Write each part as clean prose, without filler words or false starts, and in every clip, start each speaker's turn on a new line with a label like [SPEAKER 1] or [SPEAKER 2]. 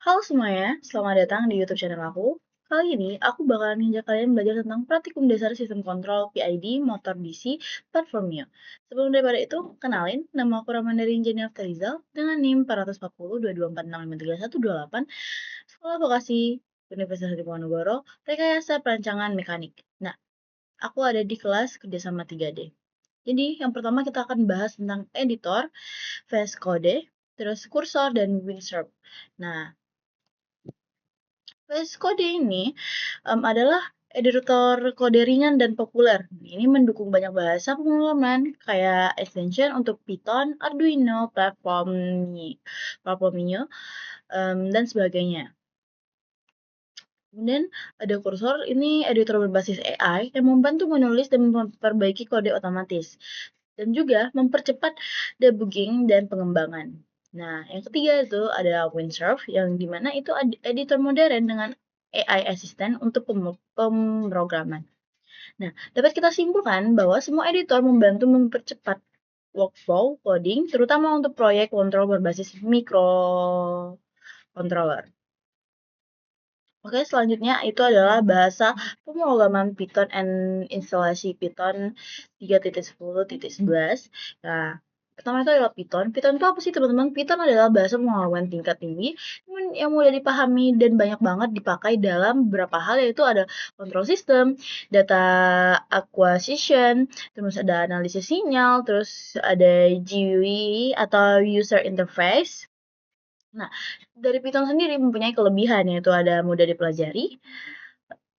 [SPEAKER 1] Halo semuanya, selamat datang di YouTube channel aku. Kali ini aku bakalan ngajak kalian belajar tentang praktikum dasar sistem kontrol PID motor DC platformnya. Sebelum daripada itu, kenalin, nama aku Ramadari Jenny Aftarizal dengan NIM 440 2246533128, Sekolah Vokasi Universitas Diponegoro, Rekayasa Perancangan Mekanik. Nah, aku ada di kelas kerjasama 3D. Jadi, yang pertama kita akan bahas tentang editor, VS Code, terus kursor, dan Windsurf. Nah, VS Code ini adalah editor kode ringan dan populer. Ini mendukung banyak bahasa pemrograman kayak extension untuk Python, Arduino, Platformio, dan sebagainya. Kemudian ada Cursor, ini editor berbasis AI yang membantu menulis dan memperbaiki kode otomatis. Dan juga mempercepat debugging dan pengembangan. Nah, yang ketiga itu ada Windsurf, yang dimana itu editor modern dengan AI assistant untuk pemrograman. Nah, dapat kita simpulkan bahwa semua editor membantu mempercepat workflow coding, terutama untuk proyek kontrol berbasis microcontroller. Oke, selanjutnya itu adalah bahasa pemrograman Python and instalasi Python 3.10.11. Nah, pertama itu adalah Python. Python itu apa sih teman-teman? Python adalah bahasa pemrograman tingkat tinggi yang mudah dipahami dan banyak banget dipakai dalam beberapa hal, yaitu ada control system, data acquisition, terus ada analisis sinyal, terus ada GUI atau user interface. Nah, dari Python sendiri mempunyai kelebihan, yaitu ada mudah dipelajari,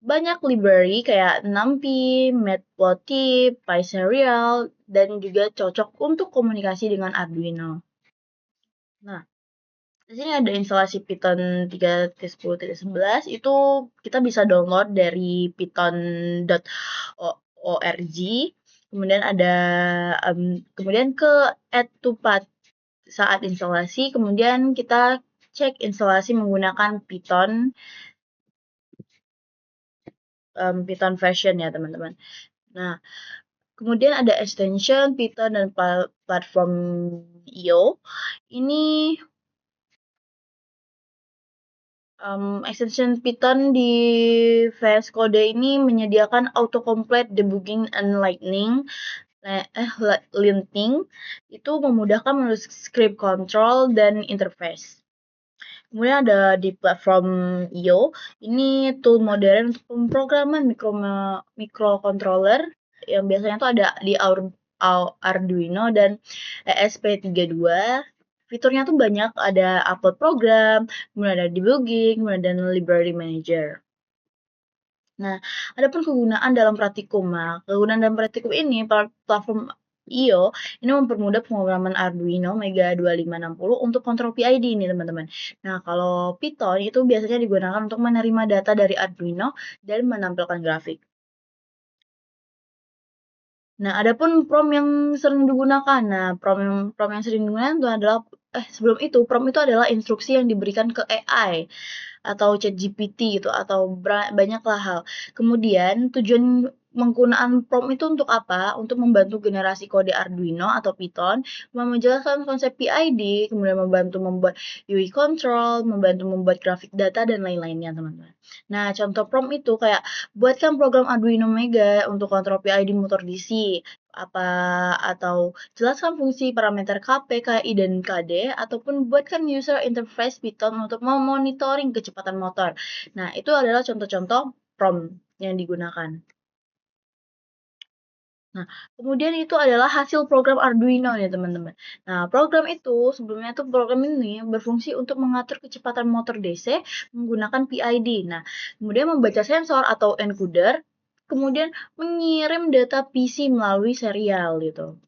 [SPEAKER 1] banyak library kayak NumPy, Matplotlib, PySerial, dan juga cocok untuk komunikasi dengan Arduino. Nah, di sini ada instalasi Python 3.10.11, itu kita bisa download dari python.org. Kemudian ada kemudian ke add to path saat instalasi, kemudian kita cek instalasi menggunakan Python version ya teman-teman. Nah, kemudian ada extension Python dan platform IO. Ini extension Python di VS Code ini menyediakan autocomplete debugging and linting, itu memudahkan menulis script control dan interface. Kemudian ada di platform IO, ini tool modern untuk pemrograman microcontroller yang biasanya tuh ada di Arduino dan ESP32. Fiturnya tuh banyak, ada upload program, kemudian ada debugging, kemudian ada library manager. Nah, ada pun kegunaan dalam praktikum. Nah, kegunaan dalam praktikum ini, platform IO ini mempermudah pemrograman Arduino Mega 2560 untuk kontrol PID ini, teman-teman. Nah, kalau Python itu biasanya digunakan untuk menerima data dari Arduino dan menampilkan grafik. Nah, adapun prompt yang sering digunakan. Nah, prompt yang sering digunakan itu adalah sebelum itu, prompt itu adalah instruksi yang diberikan ke AI atau ChatGPT gitu, atau banyaklah hal. Kemudian tujuan penggunaan prompt itu untuk apa? Untuk membantu generasi kode Arduino atau Python, menjelaskan konsep PID, kemudian membantu membuat UI control, membantu membuat grafik data dan lain-lainnya, teman-teman. Nah, contoh prompt itu kayak buatkan program Arduino Mega untuk kontrol PID motor DC, apa atau jelaskan fungsi parameter KP, KI, dan KD, ataupun buatkan user interface Python untuk memonitoring kecepatan motor. Nah, itu adalah contoh-contoh prompt yang digunakan. Nah, kemudian itu adalah hasil program Arduino ya teman-teman. Nah, program ini berfungsi untuk mengatur kecepatan motor DC menggunakan PID. Nah, kemudian membaca sensor atau encoder, kemudian mengirim data PC melalui serial gitu.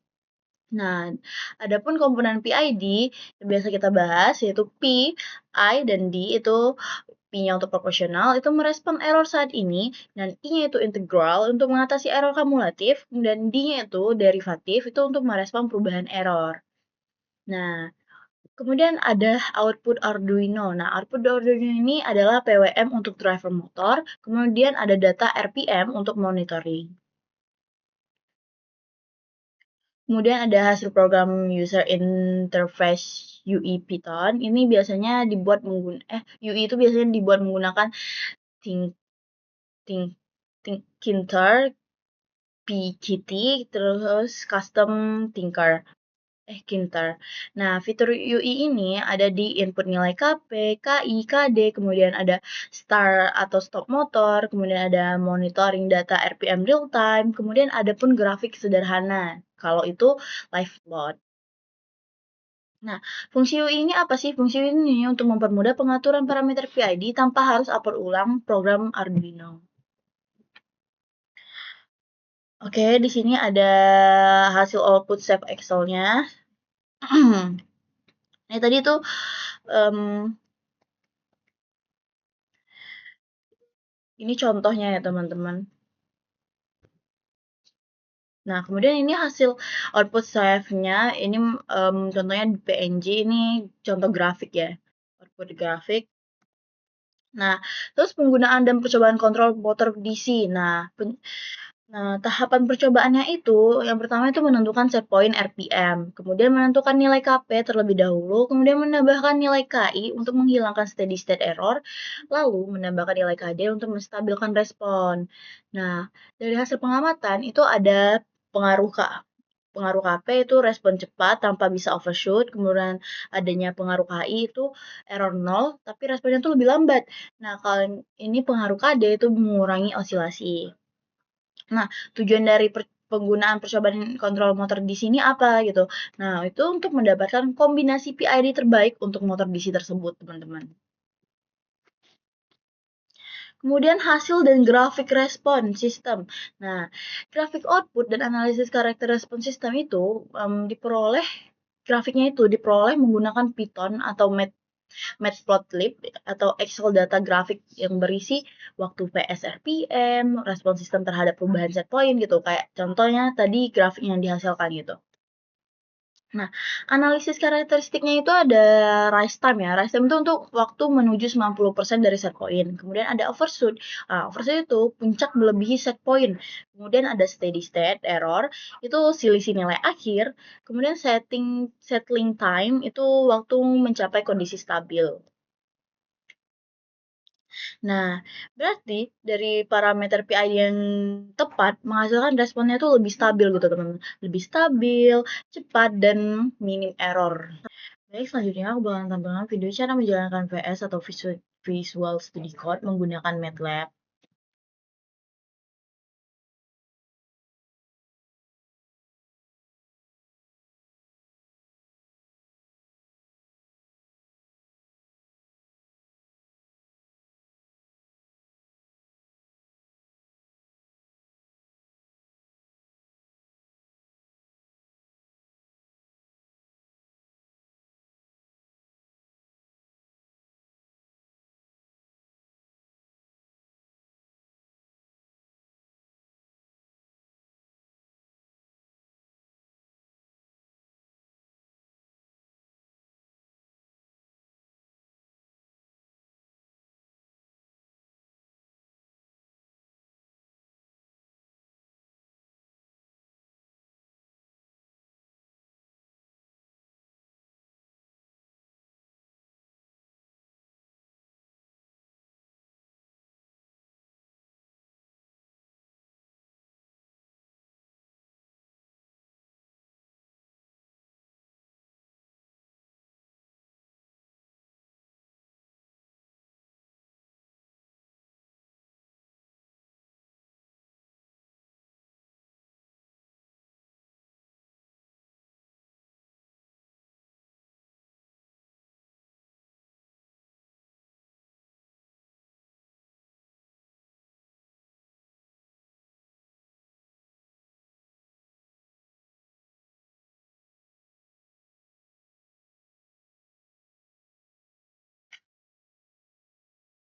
[SPEAKER 1] Nah, adapun komponen PID yang biasa kita bahas yaitu P, I, dan D. Itu P-nya untuk proporsional itu merespon error saat ini, dan I-nya itu integral untuk mengatasi error kumulatif, dan D-nya itu derivatif itu untuk merespon perubahan error. Nah, kemudian ada output Arduino. Nah, output Arduino ini adalah PWM untuk driver motor, kemudian ada data RPM untuk monitoring. Kemudian ada hasil program user interface UI Python. Ini biasanya dibuat UI itu biasanya dibuat menggunakan Think Think Thinker, PGT, terus Custom Thinker. Kinter. Nah, fitur UI ini ada di input nilai KP, KI, KD, kemudian ada start atau stop motor, kemudian ada monitoring data RPM real time, kemudian ada pun grafik sederhana. Kalau itu live load. Nah, fungsi UI ini apa sih? Fungsi UI ini untuk mempermudah pengaturan parameter PID tanpa harus upload ulang program Arduino. Oke, di sini ada hasil output save Excel-nya. Ini tadi tuh um, ini contohnya ya teman-teman. Nah, kemudian ini hasil output save-nya, ini contohnya di PNG, ini contoh grafik ya, output grafik. Nah, terus penggunaan dan percobaan kontrol motor DC. Nah, tahapan percobaannya itu, yang pertama itu menentukan set point RPM, kemudian menentukan nilai KP terlebih dahulu, kemudian menambahkan nilai KI untuk menghilangkan steady state error, lalu menambahkan nilai KD untuk menstabilkan respon. Nah, dari hasil pengamatan itu ada pengaruh pengaruh KP itu respon cepat tanpa bisa overshoot, kemudian adanya pengaruh KI itu error 0, tapi responnya itu lebih lambat. Nah, kalau ini pengaruh KD itu mengurangi osilasi. Nah, tujuan dari penggunaan percobaan kontrol motor di sini apa gitu. Nah, itu untuk mendapatkan kombinasi PID terbaik untuk motor DC tersebut, teman-teman. Kemudian hasil dan grafik respon sistem. Nah, grafik output dan analisis karakter respon sistem itu grafiknya itu diperoleh menggunakan Python atau Matplotlib atau Excel data grafik yang berisi waktu PSRPM, respon sistem terhadap perubahan set point gitu. Kayak contohnya tadi grafik yang dihasilkan gitu. Nah, analisis karakteristiknya itu ada rise time ya. Rise time itu untuk waktu menuju 90% dari set point. Kemudian ada overshoot. Nah, overshoot itu puncak melebihi set point. Kemudian ada steady state error, itu selisih nilai akhir. Kemudian settling time itu waktu mencapai kondisi stabil. Nah, berarti dari parameter PI yang tepat menghasilkan responnya itu lebih stabil gitu teman-teman. Lebih stabil, cepat, dan minim error. Baik, selanjutnya aku bakalan tampilkan video cara menjalankan VS atau Visual Studio Code menggunakan MATLAB.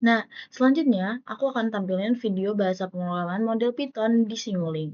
[SPEAKER 1] Nah, selanjutnya aku akan tampilin video bahasa pemrograman model Python di Simulink.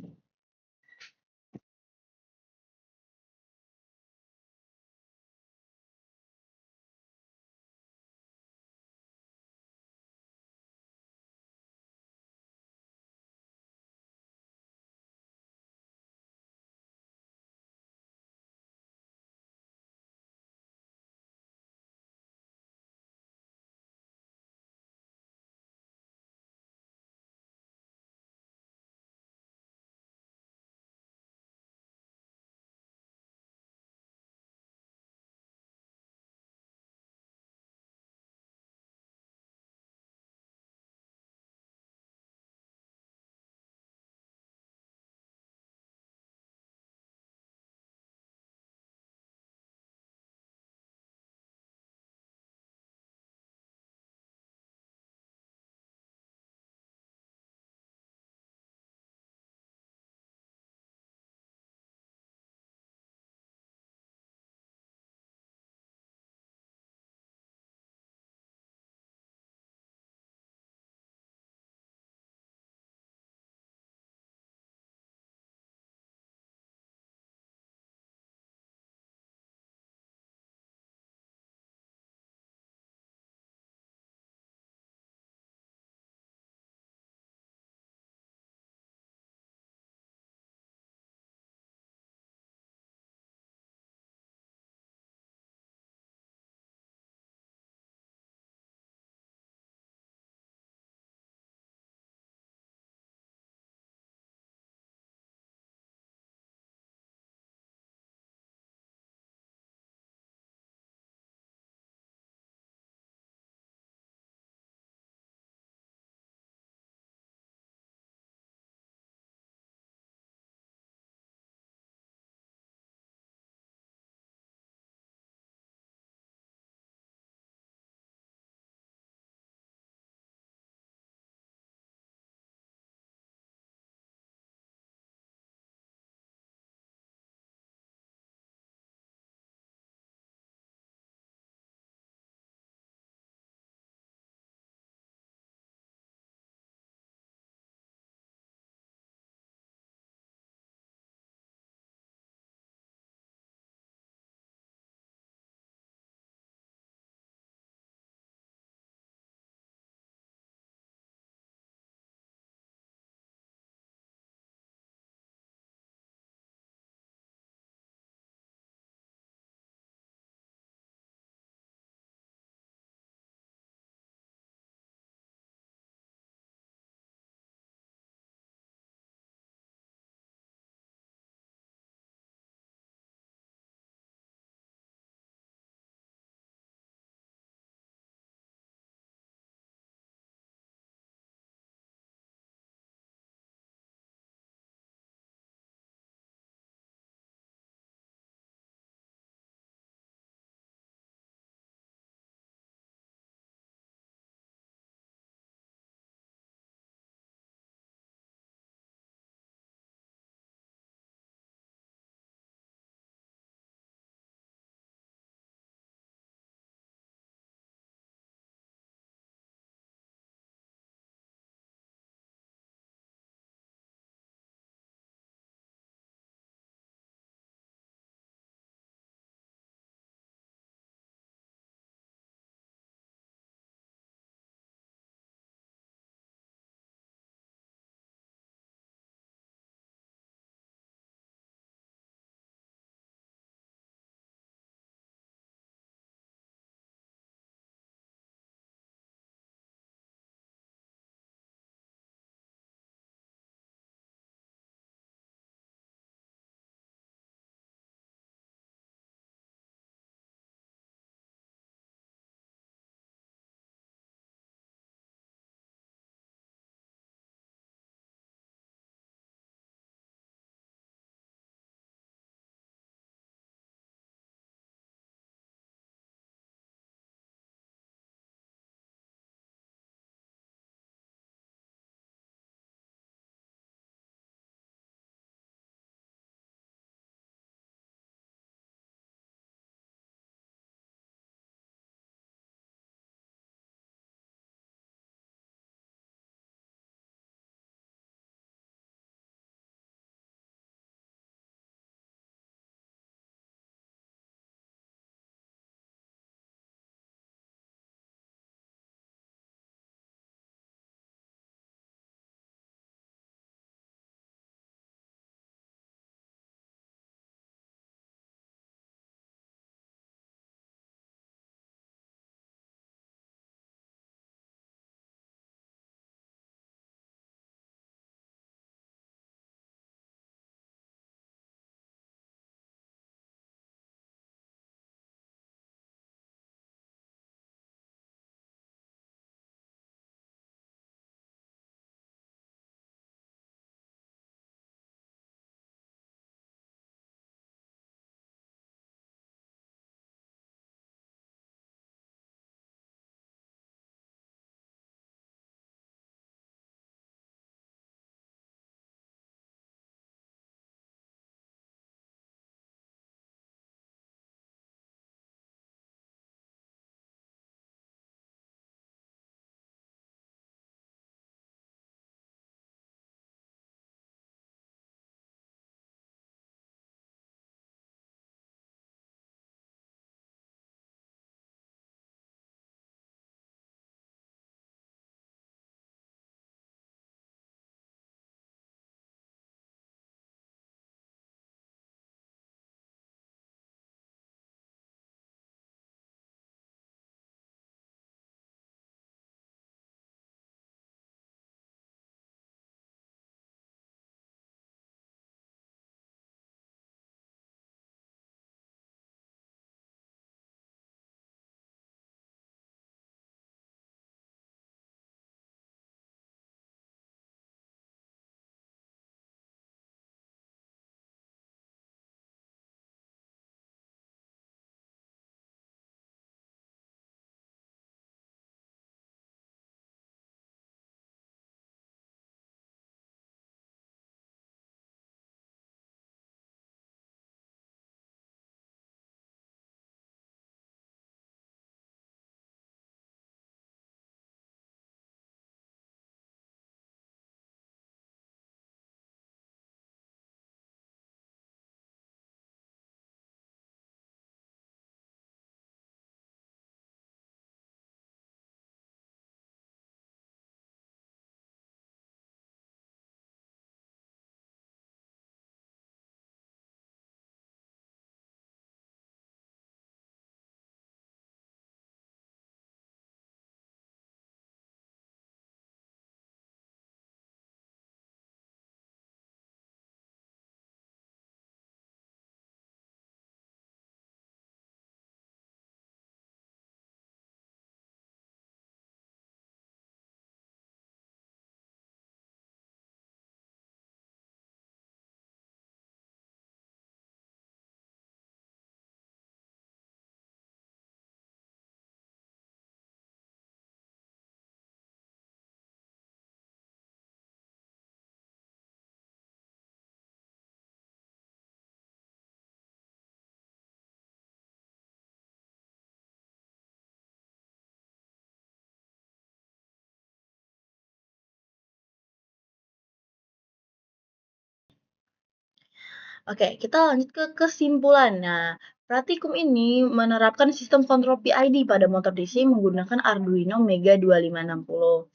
[SPEAKER 1] Oke, kita lanjut ke kesimpulan. Nah, Pratikum ini menerapkan sistem kontrol PID pada motor DC menggunakan Arduino Mega 2560.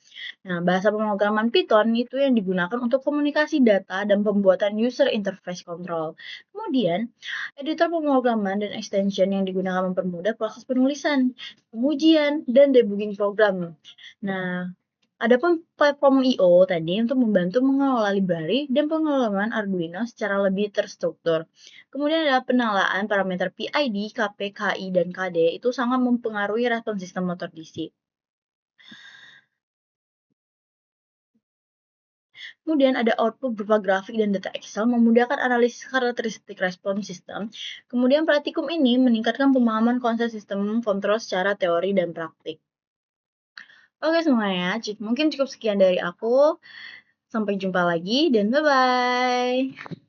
[SPEAKER 1] Nah, bahasa pemrograman Python itu yang digunakan untuk komunikasi data dan pembuatan user interface control. Kemudian, editor pemrograman dan extension yang digunakan mempermudah proses penulisan, pengujian, dan debugging program. Nah, adapun platform I/O tadi untuk membantu mengelola library dan pengelolaan Arduino secara lebih terstruktur. Kemudian ada penalaan parameter PID, KP, KI, dan KD itu sangat mempengaruhi respon sistem motor DC. Kemudian ada output berupa grafik dan data Excel memudahkan analisis karakteristik respon sistem. Kemudian praktikum ini meningkatkan pemahaman konsep sistem kontrol secara teori dan praktik. Oke semuanya, mungkin cukup sekian dari aku. Sampai jumpa lagi dan bye-bye.